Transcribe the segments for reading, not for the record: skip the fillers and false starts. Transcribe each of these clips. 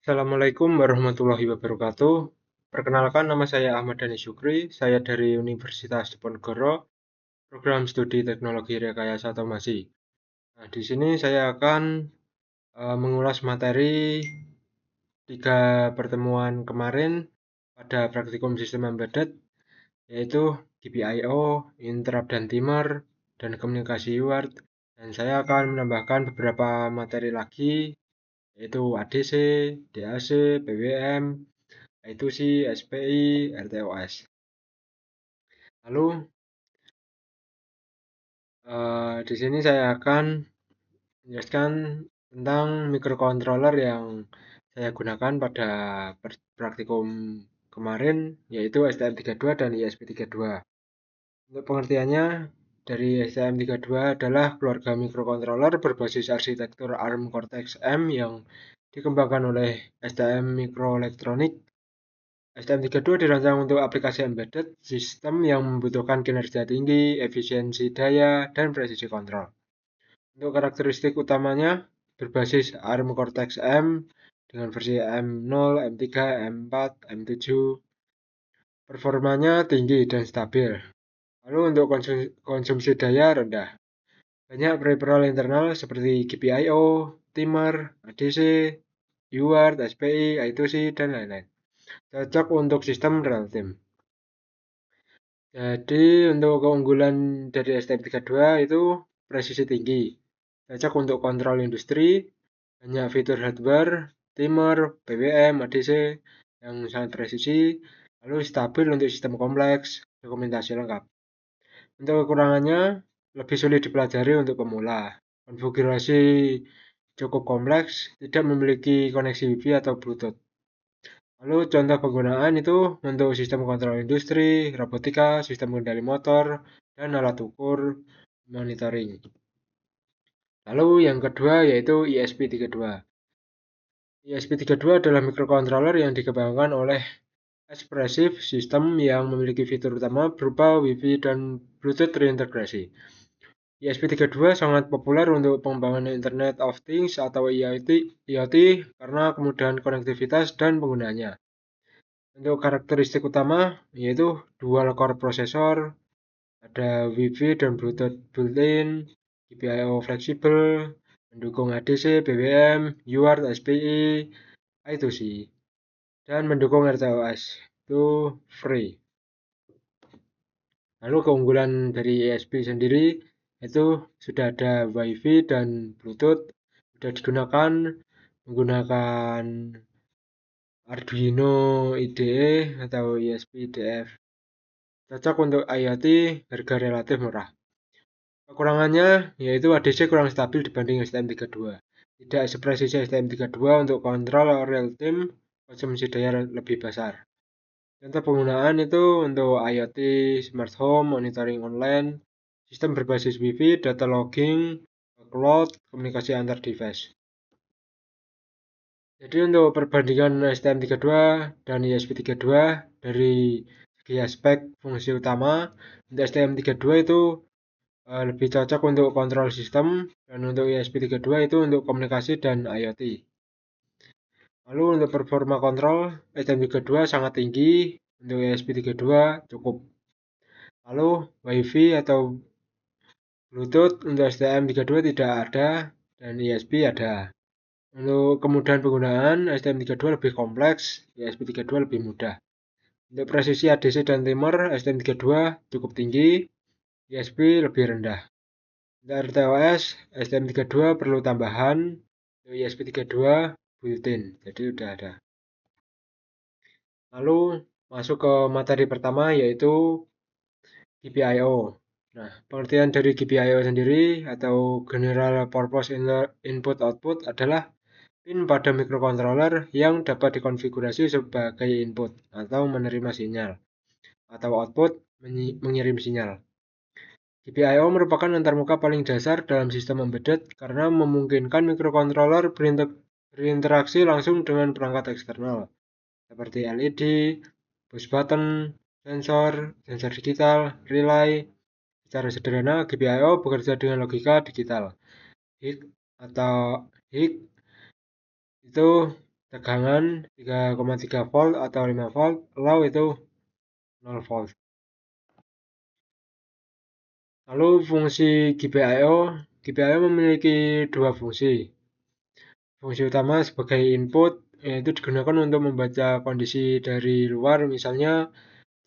Assalamualaikum warahmatullahi wabarakatuh. Perkenalkan, nama saya Ahmad Dhani Syukri. Saya dari Universitas Diponegoro, program studi teknologi rekayasa otomasi. Nah, di sini saya akan mengulas materi tiga pertemuan kemarin pada praktikum sistem embedded, yaitu GPIO, interrupt dan timer, dan komunikasi UART. Dan saya akan menambahkan beberapa materi lagi, yaitu ADC, DAC, PWM, I2C, SPI, RTOS. Lalu di sini saya akan menjelaskan tentang microcontroller yang saya gunakan pada praktikum kemarin, yaitu STM32 dan ISP32. Untuk pengertiannya, dari STM32 adalah keluarga microcontroller berbasis arsitektur ARM Cortex-M yang dikembangkan oleh STM Microelectronics. STM32 dirancang untuk aplikasi embedded sistem yang membutuhkan kinerja tinggi, efisiensi daya, dan presisi kontrol. Untuk karakteristik utamanya, berbasis ARM Cortex-M dengan versi M0, M3, M4, M7. Performanya tinggi dan stabil. Lalu untuk konsumsi daya rendah. Banyak peripheral internal seperti GPIO, timer, ADC, UART, SPI, I2C, dan lain-lain. Cocok untuk sistem real time. Jadi untuk keunggulan dari STM32 itu presisi tinggi, cocok untuk kontrol industri, banyak fitur hardware, timer, PWM, ADC yang sangat presisi, lalu stabil untuk sistem kompleks, dokumentasi lengkap. Untuk kekurangannya, lebih sulit dipelajari untuk pemula. Konfigurasi cukup kompleks, tidak memiliki koneksi Wi-Fi atau Bluetooth. Lalu contoh penggunaan itu untuk sistem kontrol industri, robotika, sistem kendali motor, dan alat ukur monitoring. Lalu yang kedua yaitu ISP32. ISP32 adalah microcontroller yang dikembangkan oleh Espressif System yang memiliki fitur utama berupa Wi-Fi dan Bluetooth terintegrasi. ISP32 sangat populer untuk pengembangan Internet of Things atau IoT karena kemudahan konektivitas dan penggunanya. Untuk karakteristik utama yaitu dual core processor, ada Wi-Fi dan Bluetooth built-in, GPIO fleksibel, mendukung ADC, BBM, UART, SPI, I2C, dan mendukung RTOS. Itu free. Lalu keunggulan dari ESP sendiri itu sudah ada Wi-Fi dan Bluetooth, sudah digunakan menggunakan Arduino IDE atau ESP-IDF. Cocok untuk IoT, harga relatif murah. Kekurangannya yaitu ADC kurang stabil dibanding STM32. Tidak sepresisi STM32 untuk kontrol real time, konsumsi daya lebih besar. Contoh penggunaan itu untuk IoT, smart home, monitoring online, sistem berbasis Wi-Fi, data logging, cloud, komunikasi antar device. Jadi untuk perbandingan STM32 dan ISP32 dari segi aspek fungsi utama, untuk STM32 itu lebih cocok untuk kontrol sistem, dan untuk ISP32 itu untuk komunikasi dan IoT. Lalu untuk performa kontrol, STM32 sangat tinggi, untuk ISP32 cukup. Lalu Wi-Fi atau Bluetooth untuk STM32 tidak ada, dan ISP ada. Untuk kemudahan penggunaan, STM32 lebih kompleks, ISP32 lebih mudah. Untuk presisi ADC dan timer, STM32 cukup tinggi, ISP lebih rendah. Untuk RTOS, STM32 perlu tambahan, untuk ISP32 built-in, jadi udah ada. Lalu masuk ke materi pertama yaitu GPIO. Nah, pengertian dari GPIO sendiri atau General Purpose Input Output adalah pin pada microcontroller yang dapat dikonfigurasi sebagai input atau menerima sinyal, atau output mengirim sinyal. GPIO merupakan antarmuka paling dasar dalam sistem embedded karena memungkinkan microcontroller berinteraksi langsung dengan perangkat eksternal, seperti LED, push button, sensor, sensor digital, relay. Secara sederhana, GPIO bekerja dengan logika digital. HIG atau HIG itu tegangan 3,3 volt atau 5 volt, low itu 0 volt. Lalu fungsi GPIO memiliki dua fungsi. Fungsi utama sebagai input, yaitu digunakan untuk membaca kondisi dari luar, misalnya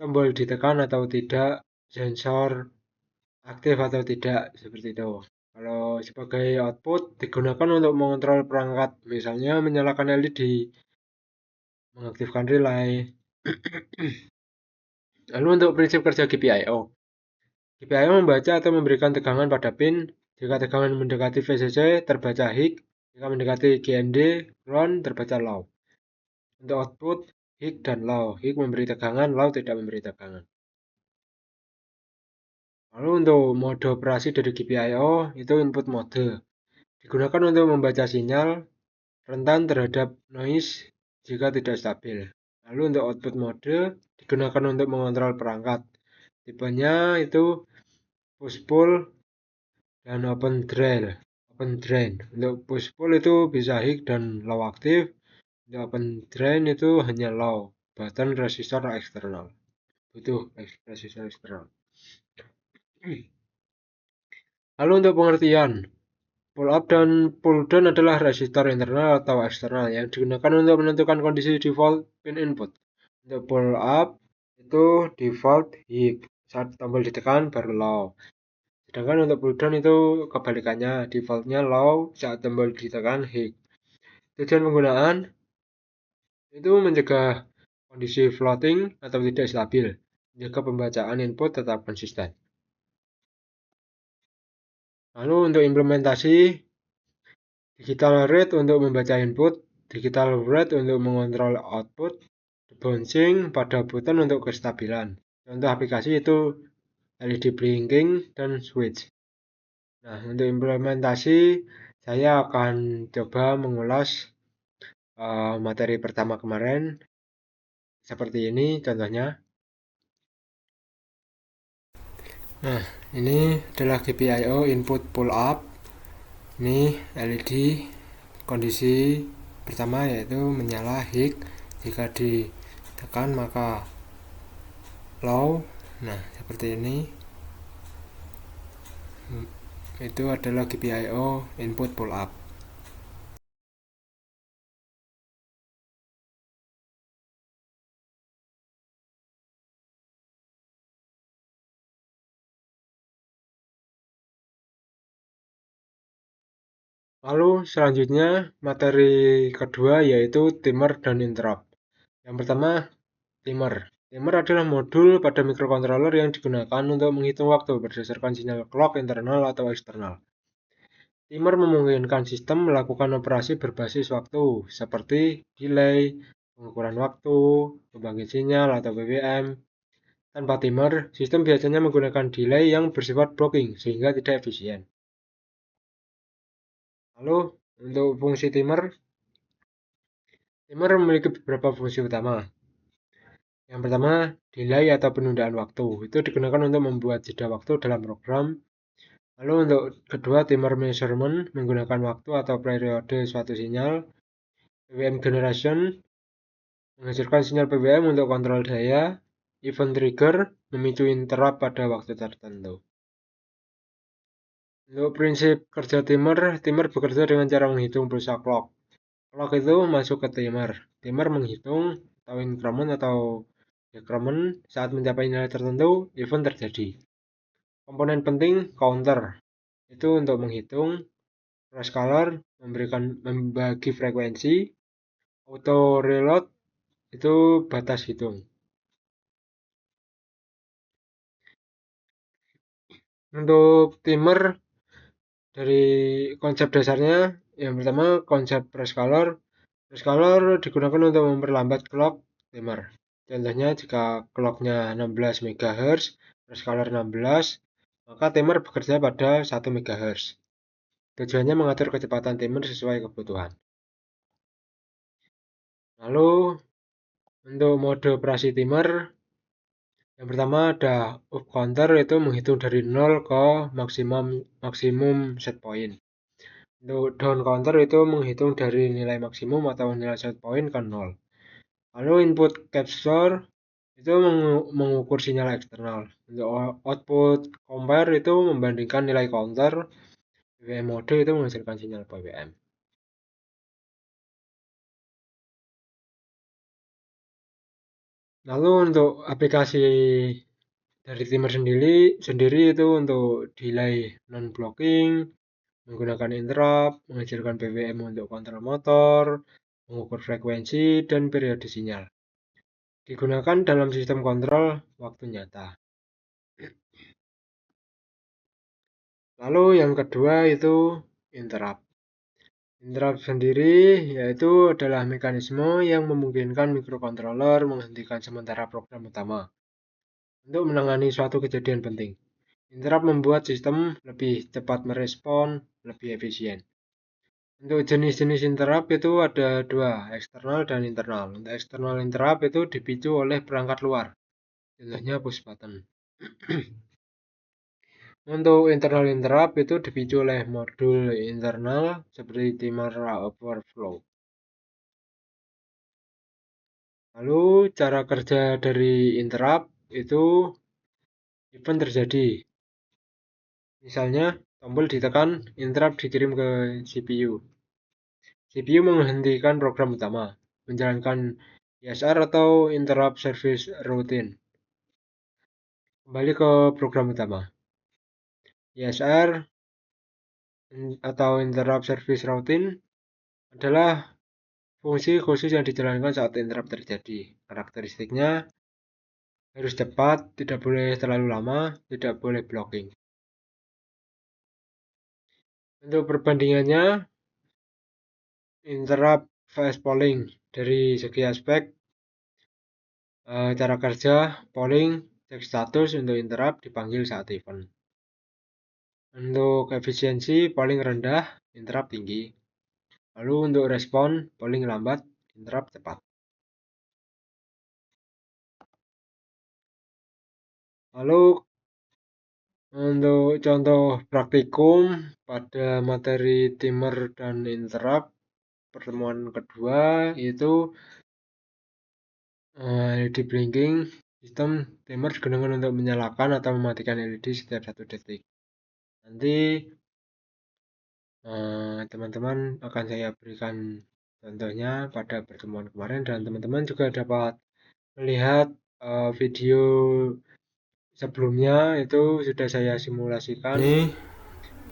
tombol ditekan atau tidak, sensor aktif atau tidak, seperti itu. Kalau sebagai output digunakan untuk mengontrol perangkat, misalnya menyalakan LED, mengaktifkan relay. Lalu untuk prinsip kerja GPIO. GPIO membaca atau memberikan tegangan pada pin. Jika tegangan mendekati VCC, terbaca high. Jika mendekati GND, ground, terbaca low. Untuk output, high dan low. High memberi tegangan, low tidak memberi tegangan. Lalu untuk mode operasi dari GPIO, itu input mode. Digunakan untuk membaca sinyal, rentan terhadap noise jika tidak stabil. Lalu untuk output mode, digunakan untuk mengontrol perangkat. Tipenya itu push-pull dan open drain. Untuk push-pull itu bisa high dan low aktif. Untuk open drain itu hanya low, button resistor eksternal. Butuh resistor eksternal. Lalu untuk pengertian, pull up dan pull down adalah resistor internal atau eksternal yang digunakan untuk menentukan kondisi default pin input. Untuk pull up itu default high, saat tombol ditekan baru low. Sedangkan untuk pull down itu kebalikannya, defaultnya low, saat tombol ditekan high. Tujuan penggunaan itu mencegah kondisi floating atau tidak stabil, menjaga pembacaan input tetap konsisten. Lalu untuk implementasi, digital read untuk membaca input, digital read untuk mengontrol output, debouncing pada button untuk kestabilan. Contoh aplikasi itu LED blinking dan switch. Nah, untuk implementasi, saya akan coba mengulas materi pertama kemarin. Seperti ini contohnya. Nah, ini adalah GPIO input pull up. Ini LED kondisi pertama yaitu menyala high, jika ditekan maka low. Nah, seperti ini. Itu adalah GPIO input pull up. Lalu selanjutnya materi kedua yaitu timer dan interrupt. Yang pertama, timer. Timer adalah modul pada microcontroller yang digunakan untuk menghitung waktu berdasarkan sinyal clock internal atau eksternal. Timer memungkinkan sistem melakukan operasi berbasis waktu, seperti delay, pengukuran waktu, pembangkit sinyal atau BBM. Tanpa timer, sistem biasanya menggunakan delay yang bersifat blocking, sehingga tidak efisien. Lalu, untuk fungsi timer memiliki beberapa fungsi utama. Yang pertama, delay atau penundaan waktu. Itu digunakan untuk membuat jeda waktu dalam program. Lalu untuk kedua, timer measurement menggunakan waktu atau periode suatu sinyal. PWM generation menghasilkan sinyal PWM untuk kontrol daya. Event trigger memicu interrupt pada waktu tertentu. Untuk prinsip kerja timer bekerja dengan cara menghitung pulsa clock. Clock itu masuk ke timer. Timer menghitung atau increment atau decrement saat mencapai nilai tertentu, event terjadi. Komponen penting counter itu untuk menghitung, rescaler membagi frekuensi, auto reload itu batas hitung. Untuk timer dari konsep dasarnya, yang pertama konsep rescaler. Rescaler digunakan untuk memperlambat clock timer. Contohnya jika clocknya 16 MHz, rescaler 16, maka timer bekerja pada 1 MHz. Tujuannya mengatur kecepatan timer sesuai kebutuhan. Lalu untuk mode operasi timer, yang pertama ada up counter, itu menghitung dari 0 ke maksimum set point. Untuk down counter itu menghitung dari nilai maksimum atau nilai set point ke 0. Lalu input capture itu mengukur sinyal eksternal. Untuk output compare itu membandingkan nilai counter. PWM mode itu menghasilkan sinyal PWM. Lalu untuk aplikasi dari timer sendiri itu untuk delay non blocking, menggunakan interrupt, menghasilkan PWM untuk kontrol motor, mengukur frekuensi dan periode sinyal. Digunakan dalam sistem kontrol waktu nyata. Lalu yang kedua itu interrupt. Interrupt sendiri yaitu adalah mekanisme yang memungkinkan microcontroller menghentikan sementara program utama untuk menangani suatu kejadian penting. Interrupt membuat sistem lebih cepat merespon, lebih efisien. Untuk jenis-jenis interrupt itu ada dua, eksternal dan internal. Untuk eksternal interrupt itu dipicu oleh perangkat luar, contohnya push button. Untuk internal interrupt itu dipicu oleh modul internal seperti timer overflow. Lalu cara kerja dari interrupt itu event terjadi. Misalnya tombol ditekan, interrupt dikirim ke CPU. CPU menghentikan program utama, menjalankan ISR atau interrupt service routine. Kembali ke program utama. ISR atau interrupt service routine adalah fungsi khusus yang dijalankan saat interrupt terjadi. Karakteristiknya harus cepat, tidak boleh terlalu lama, tidak boleh blocking. Untuk perbandingannya, interrupt vs polling dari segi aspek cara kerja, polling cek status untuk interrupt dipanggil saat event. Untuk efisiensi polling rendah, interrupt tinggi. Lalu untuk respon, polling lambat, interrupt cepat. Lalu untuk contoh praktikum pada materi timer dan interrupt pertemuan kedua itu LED blinking. Sistem timer digunakan untuk menyalakan atau mematikan LED setiap 1 detik. Nanti teman-teman akan saya berikan contohnya pada pertemuan kemarin dan teman-teman juga dapat melihat video sebelumnya itu sudah saya simulasikan.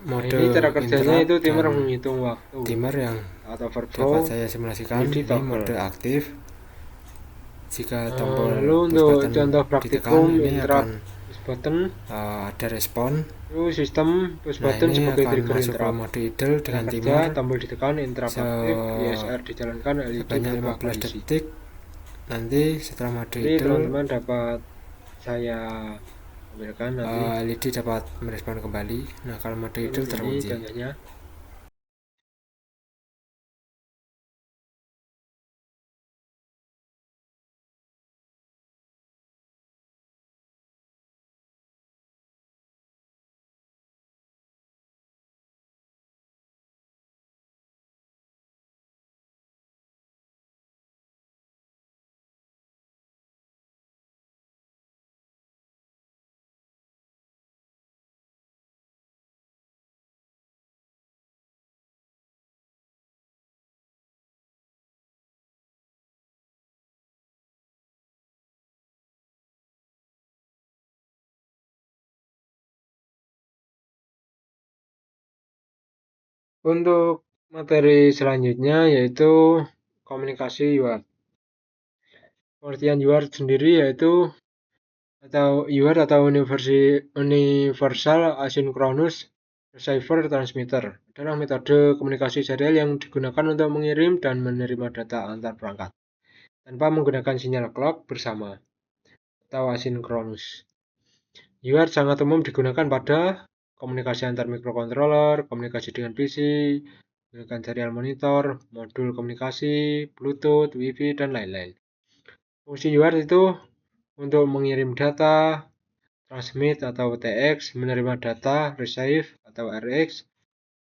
Mode ini cara kerjanya itu timer menghitung waktu. Timer yang saat overflow dapat saya simulasikan ini mode aktif. Jika tombol lalu push untuk button contoh praktikum ditekan, ini interrupt akan push button ada respon. itu sistem push button Ini sebagai akan trigger masuk ke interrupt. mode idle dengan Kerja timer tombol ditekan, interrupt aktif, ISR dijalankan, LED sebanyak berubah 15 kondisi. detik. Nanti setelah mode Jadi idle, teman-teman dapat saya tampilkan nanti. LED dapat merespon kembali. Nah, kalau mode idle terkunci. Contohnya. Untuk materi selanjutnya yaitu komunikasi UART. Pengertian UART sendiri yaitu UART atau Universal Asynchronous Receiver Transmitter adalah metode komunikasi serial yang digunakan untuk mengirim dan menerima data antar perangkat tanpa menggunakan sinyal clock bersama atau asinkronus. UART sangat umum digunakan pada komunikasi antar microcontroller, komunikasi dengan PC, menggunakan serial monitor, modul komunikasi, Bluetooth, Wi-Fi, dan lain-lain. Fungsi UART itu untuk mengirim data, transmit atau TX, menerima data, receive atau RX,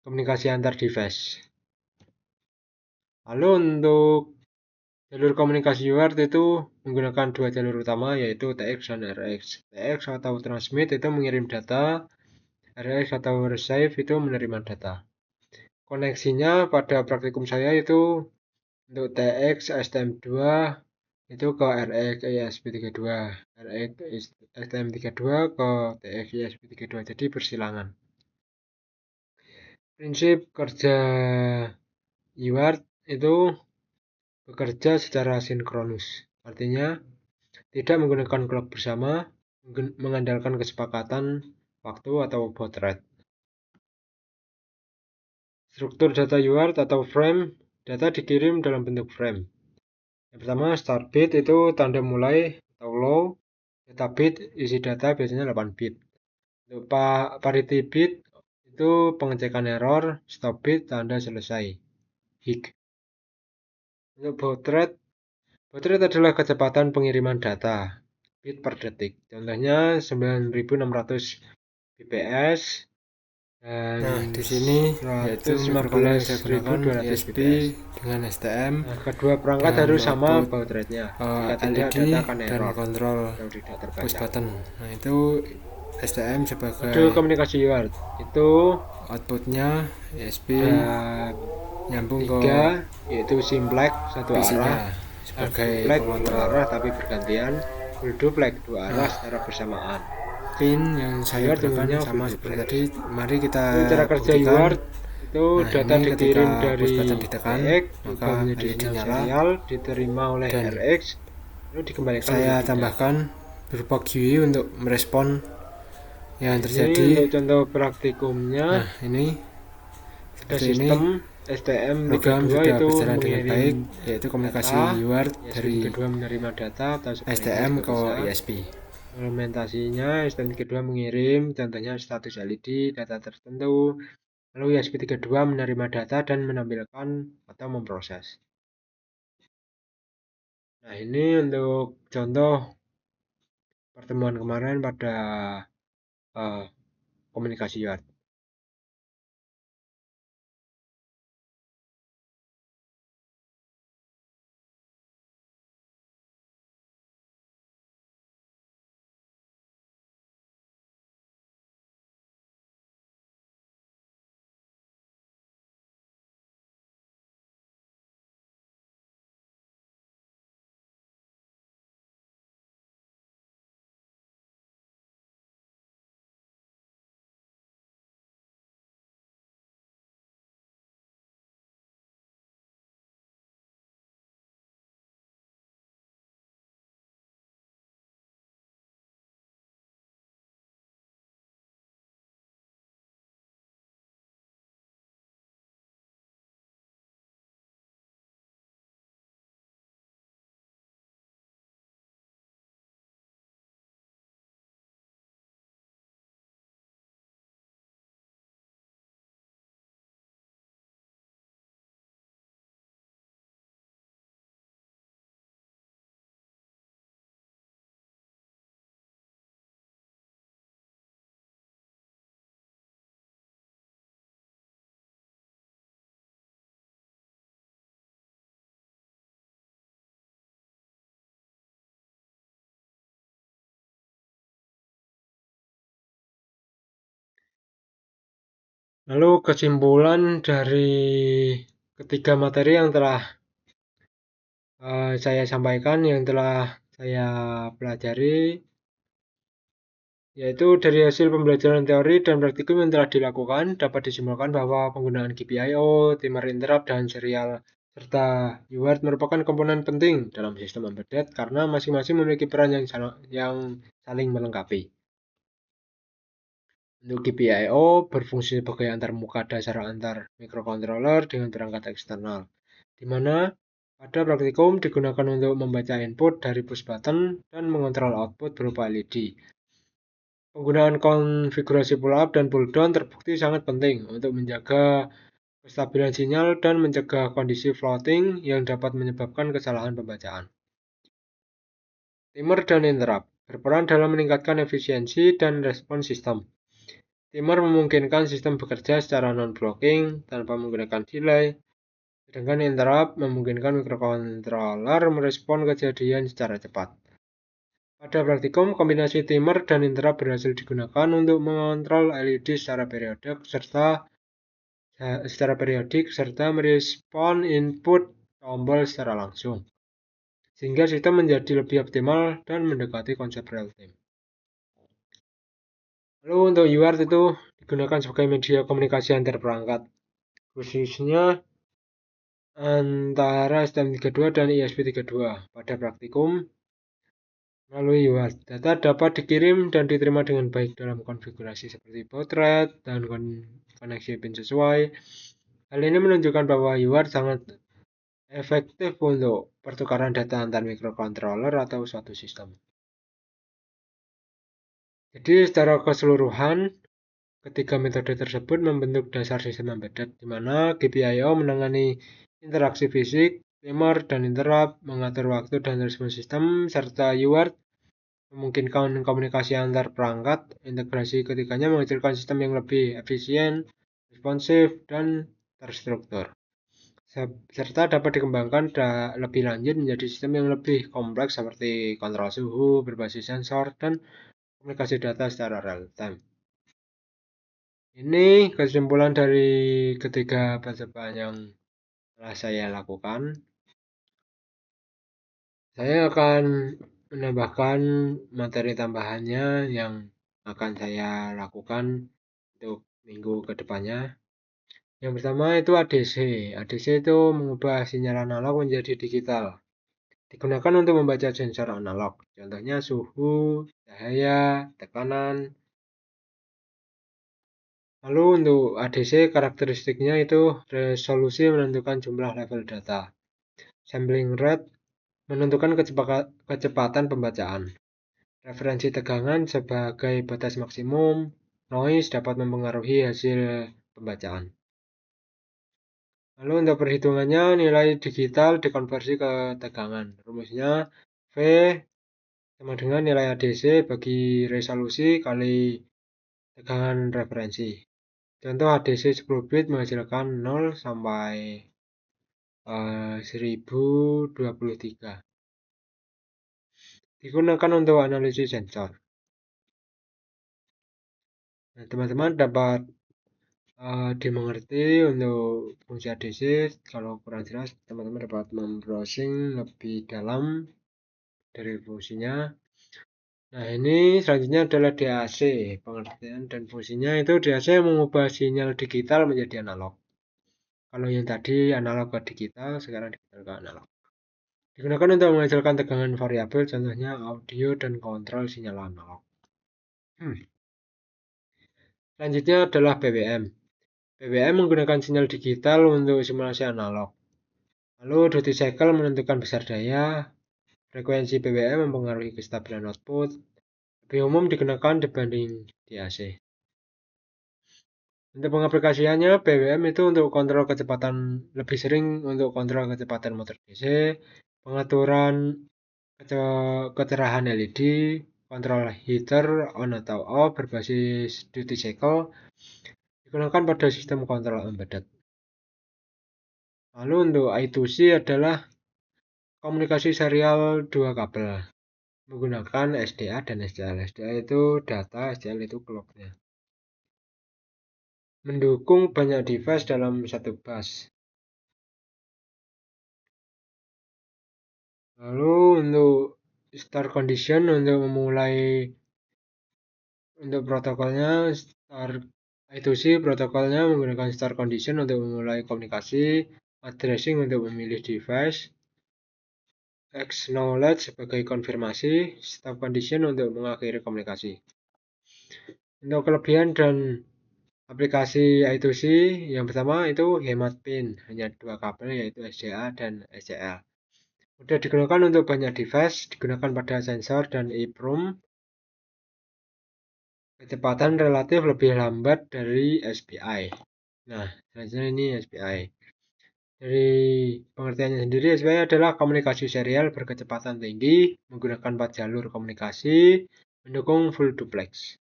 komunikasi antar device. Lalu untuk jalur komunikasi UART itu menggunakan dua jalur utama, yaitu TX dan RX. TX atau transmit itu mengirim data, RX atau receive itu menerima data. Koneksinya pada praktikum saya itu untuk TX STM2 itu ke RX ESP32, RX STM32 ke TX ESP32, jadi bersilangan. Prinsip kerja UART itu bekerja secara sinkronus, artinya tidak menggunakan clock bersama, mengandalkan kesepakatan waktu atau baud rate. Struktur data UART atau frame, data dikirim dalam bentuk frame. Yang pertama, start bit itu tanda mulai atau low, data bit isi data biasanya 8 bit. Untuk parity bit itu pengecekan error, stop bit tanda selesai, HIG. Untuk baud rate adalah kecepatan pengiriman data bit per detik. Contohnya 9600 bps dan Nah, di sini yaitu mikrokontroler yang saya gunakan ESP dengan STM. Nah, kedua perangkat harus sama baud rate-nya. Jika tidak, LED data akan dan error kontrol atau tidak terbaca. push button. Nah, itu STM sebagai Mode komunikasi UART itu outputnya ESP nyambung ke 3, yaitu simplex satu arah, sebagai duplex pengontrol. dua arah tapi bergantian, full duplex dua arah secara bersamaan. Pin yang saya gunakan sama seperti tadi. Mari kita cara kerja UART itu data dikirim dari ditekan, TX maka menjadi sinyal serial diterima oleh RX lalu dikembalikan. Saya tambahkan berupa GUI untuk merespon yang terjadi. Ini untuk contoh praktikumnya. Nah, ini ada sistem STM32 itu berjalan dengan baik, yaitu komunikasi UART dari STM32 menerima data atau STM ke ESP. Implementasinya STM32 mengirim contohnya status LED data tertentu, lalu ESP32 menerima data dan menampilkan atau memproses. Nah, ini untuk contoh pertemuan kemarin pada komunikasi UART. Lalu kesimpulan dari ketiga materi yang telah saya sampaikan, yang telah saya pelajari, yaitu dari hasil pembelajaran teori dan praktikum yang telah dilakukan dapat disimpulkan bahwa penggunaan GPIO, timer interrupt, dan serial serta UART merupakan komponen penting dalam sistem embedded karena masing-masing memiliki peran yang saling melengkapi. Untuk GPIO berfungsi sebagai antarmuka dasar antar mikrokontroler dengan perangkat eksternal, di mana pada praktikum digunakan untuk membaca input dari push button dan mengontrol output berupa LED. Penggunaan konfigurasi pull up dan pull down terbukti sangat penting untuk menjaga kestabilan sinyal dan mencegah kondisi floating yang dapat menyebabkan kesalahan pembacaan. Timer dan interrupt berperan dalam meningkatkan efisiensi dan respons sistem. Timer memungkinkan sistem bekerja secara non-blocking tanpa menggunakan delay, sedangkan interrupt memungkinkan microcontroller merespon kejadian secara cepat. Pada praktikum, kombinasi timer dan interrupt berhasil digunakan untuk mengontrol LED secara periodik serta merespon input tombol secara langsung, sehingga sistem menjadi lebih optimal dan mendekati konsep real time. Lalu untuk UART itu digunakan sebagai media komunikasi antar perangkat, khususnya antara STM32 dan ISP32. Pada praktikum, melalui UART, data dapat dikirim dan diterima dengan baik dalam konfigurasi seperti baud rate dan koneksi pin sesuai. Hal ini menunjukkan bahwa UART sangat efektif untuk pertukaran data antar microcontroller atau suatu sistem. Jadi secara keseluruhan, ketiga metode tersebut membentuk dasar sistem embedded, di mana GPIO menangani interaksi fisik, timer, dan interrupt, mengatur waktu dan respon sistem, serta UART memungkinkan komunikasi antar perangkat. Integrasi ketiganya menghasilkan sistem yang lebih efisien, responsif, dan terstruktur, serta dapat dikembangkan lebih lanjut menjadi sistem yang lebih kompleks seperti kontrol suhu berbasis sensor dan komunikasi data secara real time. Ini kesimpulan dari ketiga percobaan yang telah saya lakukan. Saya akan menambahkan materi tambahannya yang akan saya lakukan untuk minggu kedepannya. Yang pertama itu ADC. ADC itu mengubah sinyal analog menjadi digital. Digunakan untuk membaca sensor analog, contohnya suhu, cahaya, tekanan. Lalu untuk ADC karakteristiknya itu resolusi menentukan jumlah level data. Sampling rate menentukan kecepatan pembacaan. Referensi tegangan sebagai batas maksimum. Noise dapat mempengaruhi hasil pembacaan. Lalu untuk perhitungannya, nilai digital dikonversi ke tegangan. Rumusnya V sama dengan nilai ADC bagi resolusi kali tegangan referensi. Contoh ADC 10 bit menghasilkan 0 sampai 1023. Digunakan untuk analisis sensor. Nah, teman-teman dapat dimengerti untuk fungsi ADC. Kalau kurang jelas, teman-teman dapat membrowsing lebih dalam dari fungsinya. Nah, ini selanjutnya adalah DAC. Pengertian dan fungsinya itu DAC mengubah sinyal digital menjadi analog. Kalau yang tadi analog ke digital, sekarang digital ke analog. Digunakan untuk menghasilkan tegangan variabel, contohnya audio dan kontrol sinyal analog. Selanjutnya adalah BWM. BWM menggunakan sinyal digital untuk simulasi analog. Lalu duty cycle menentukan besar daya. Frekuensi BWM mempengaruhi kestabilan output. Lebih umum digunakan dibanding DAC. Untuk pengaplikasiannya, BWM itu untuk kontrol kecepatan, lebih sering untuk kontrol kecepatan motor DC, pengaturan kecerahan LED, kontrol heater on atau off berbasis duty cycle, digunakan pada sistem kontrol embedded. Lalu untuk I2C adalah komunikasi serial dua kabel menggunakan SDA dan SDL. SDA itu data, SDL itu clock-nya. Mendukung banyak device dalam satu bus. Lalu untuk start condition untuk memulai untuk protokolnya I2C protokolnya menggunakan start condition untuk memulai komunikasi, addressing untuk memilih device, acknowledge sebagai konfirmasi, stop condition untuk mengakhiri komunikasi. Untuk kelebihan dan aplikasi I2C yang pertama itu hemat pin, hanya dua kabel yaitu SDA dan SCL. Mudah digunakan untuk banyak device, digunakan pada sensor dan EEPROM. Kecepatan relatif lebih lambat dari SPI. Nah, selanjutnya ini SPI. Dari pengertiannya sendiri, SPI adalah komunikasi serial berkecepatan tinggi, menggunakan 4 jalur komunikasi, mendukung full duplex.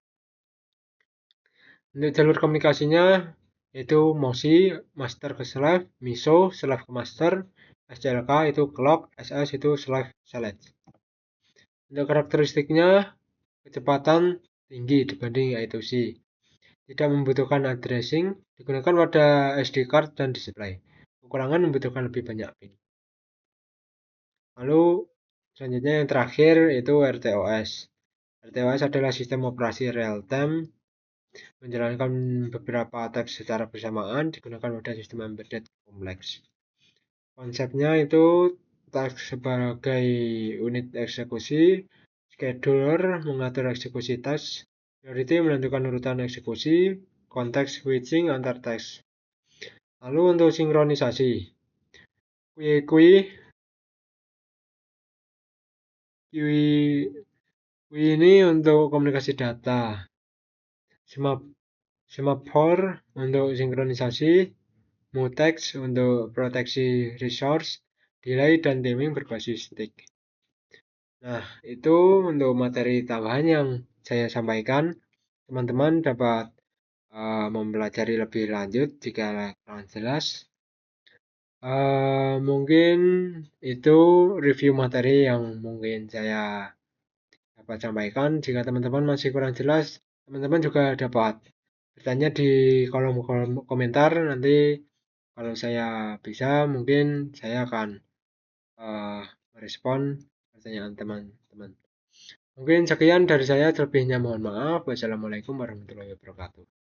Untuk jalur komunikasinya itu MOSI, master ke slave, MISO, slave ke master, SCLK itu clock, SS itu slave select. Untuk karakteristiknya, kecepatan tinggi dibanding I2C. Tidak membutuhkan addressing, digunakan pada SD card dan display. Kekurangan membutuhkan lebih banyak pin. Lalu selanjutnya yang terakhir itu RTOS. RTOS adalah sistem operasi real time, menjalankan beberapa teks secara bersamaan, digunakan pada sistem embedded kompleks. Konsepnya itu teks sebagai unit eksekusi, scheduler mengatur eksekusi teks, priority menentukan urutan eksekusi, konteks switching antar teks. Lalu untuk sinkronisasi, kui ini untuk komunikasi data, semaphore untuk sinkronisasi, mutex untuk proteksi resource, delay dan timing berbasis stick. Nah, itu untuk materi tambahan yang saya sampaikan. Teman-teman dapat mempelajari lebih lanjut jika kurang jelas. Mungkin itu review materi yang mungkin saya dapat sampaikan. Jika teman-teman masih kurang jelas, teman-teman juga dapat bertanya di kolom komentar. Nanti kalau saya bisa, mungkin saya akan merespon pertanyaan teman-teman. Mungkin sekian dari saya, selebihnya mohon maaf. Wassalamualaikum warahmatullahi wabarakatuh.